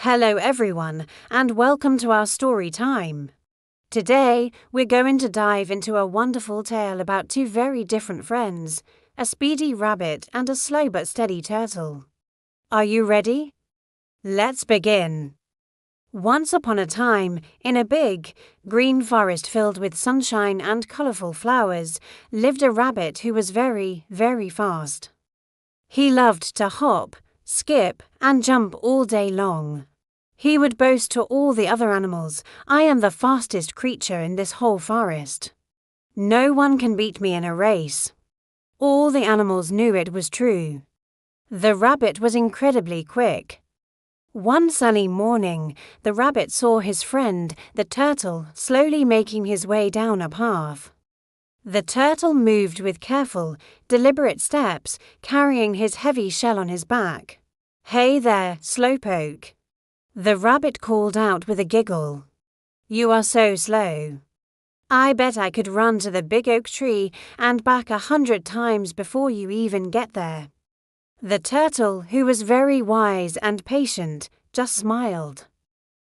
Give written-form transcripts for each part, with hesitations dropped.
Hello everyone, and welcome to our story time. Today, we're going to dive into a wonderful tale about two very different friends, a speedy rabbit and a slow but steady turtle. Are you ready? Let's begin. Once upon a time, in a big, green forest filled with sunshine and colorful flowers, lived a rabbit who was very, very fast. He loved to hop, skip, and jump all day long. He would boast to all the other animals, "I am the fastest creature in this whole forest. No one can beat me in a race." All the animals knew it was true. The rabbit was incredibly quick. One sunny morning, the rabbit saw his friend, the turtle, slowly making his way down a path. The turtle moved with careful, deliberate steps, carrying his heavy shell on his back. "Hey there, slowpoke," the rabbit called out with a giggle. "You are so slow. I bet I could run to the big oak tree and back 100 times before you even get there." The turtle, who was very wise and patient, just smiled.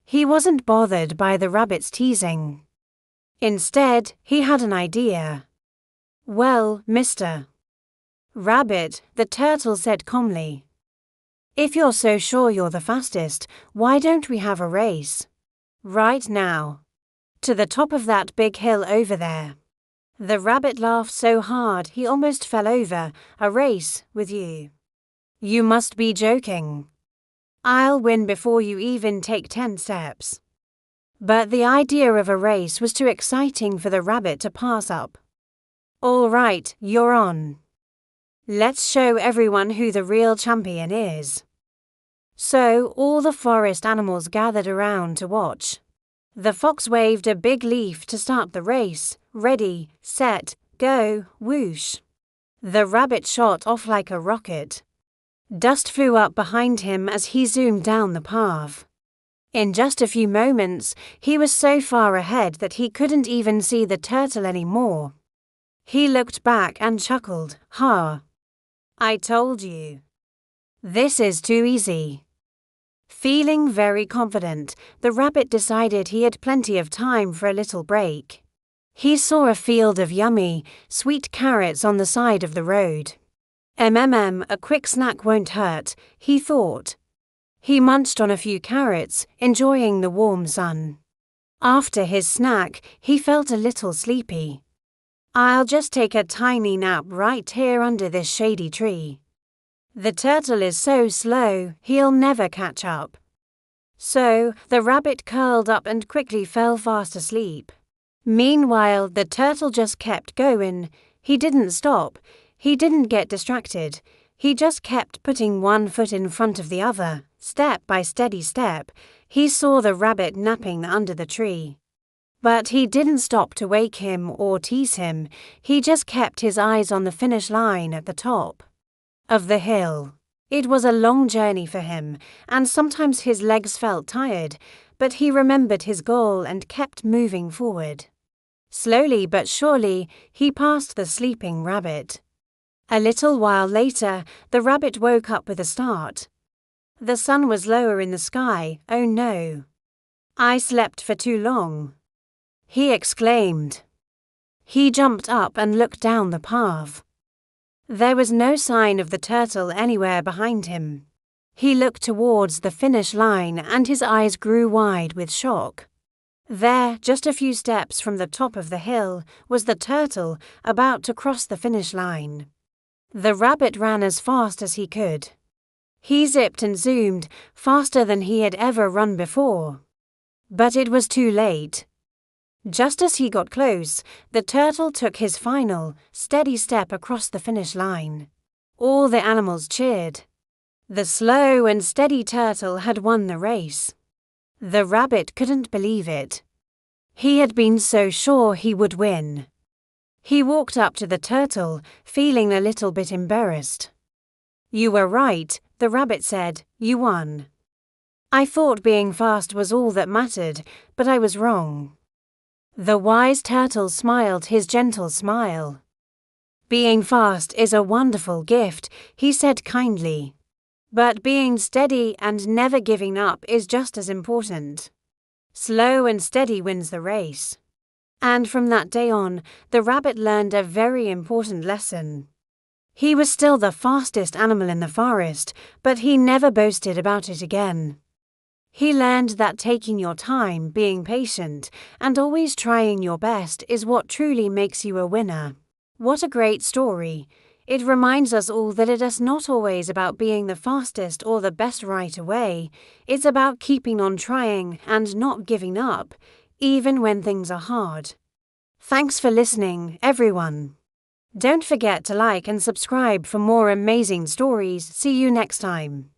He wasn't bothered by the rabbit's teasing. Instead, he had an idea. "Well, Mr. Rabbit," the turtle said calmly, "if you're so sure you're the fastest, why don't we have a race? Right now. To the top of that big hill over there." The rabbit laughed so hard he almost fell over. "A race with you? You must be joking. I'll win before you even take 10 steps." But the idea of a race was too exciting for the rabbit to pass up. "All right, you're on. Let's show everyone who the real champion is." So all the forest animals gathered around to watch. The fox waved a big leaf to start the race. "Ready, set, go, whoosh." The rabbit shot off like a rocket. Dust flew up behind him as he zoomed down the path. In just a few moments, he was so far ahead that he couldn't even see the turtle anymore. He looked back and chuckled, "Ha! I told you. This is too easy." Feeling very confident, the rabbit decided he had plenty of time for a little break. He saw a field of yummy, sweet carrots on the side of the road. A quick snack won't hurt, he thought. He munched on a few carrots, enjoying the warm sun. After his snack, he felt a little sleepy. "I'll just take a tiny nap right here under this shady tree. The turtle is so slow, he'll never catch up." So the rabbit curled up and quickly fell fast asleep. Meanwhile, the turtle just kept going. He didn't stop. He didn't get distracted. He just kept putting one foot in front of the other, step by steady step. He saw the rabbit napping under the tree. But he didn't stop to wake him or tease him. He just kept his eyes on the finish line at the top of the hill. It was a long journey for him, and sometimes his legs felt tired, but he remembered his goal and kept moving forward. Slowly but surely, he passed the sleeping rabbit. A little while later, the rabbit woke up with a start. The sun was lower in the sky. "Oh no! I slept for too long," he exclaimed. He jumped up and looked down the path. There was no sign of the turtle anywhere behind him. He looked towards the finish line and his eyes grew wide with shock. There, just a few steps from the top of the hill, was the turtle about to cross the finish line. The rabbit ran as fast as he could. He zipped and zoomed, faster than he had ever run before. But it was too late. Just as he got close, the turtle took his final, steady step across the finish line. All the animals cheered. The slow and steady turtle had won the race. The rabbit couldn't believe it. He had been so sure he would win. He walked up to the turtle, feeling a little bit embarrassed. "You were right," the rabbit said. "You won. I thought being fast was all that mattered, but I was wrong." The wise turtle smiled his gentle smile. "Being fast is a wonderful gift," he said kindly. But being steady and never giving up is just as important. Slow and steady wins the race. And from that day on, the rabbit learned a very important lesson. He was still the fastest animal in the forest, but he never boasted about it again. He learned that taking your time, being patient, and always trying your best is what truly makes you a winner. What a great story! It reminds us all that it is not always about being the fastest or the best right away. It's about keeping on trying and not giving up, even when things are hard. Thanks for listening, everyone. Don't forget to like and subscribe for more amazing stories. See you next time.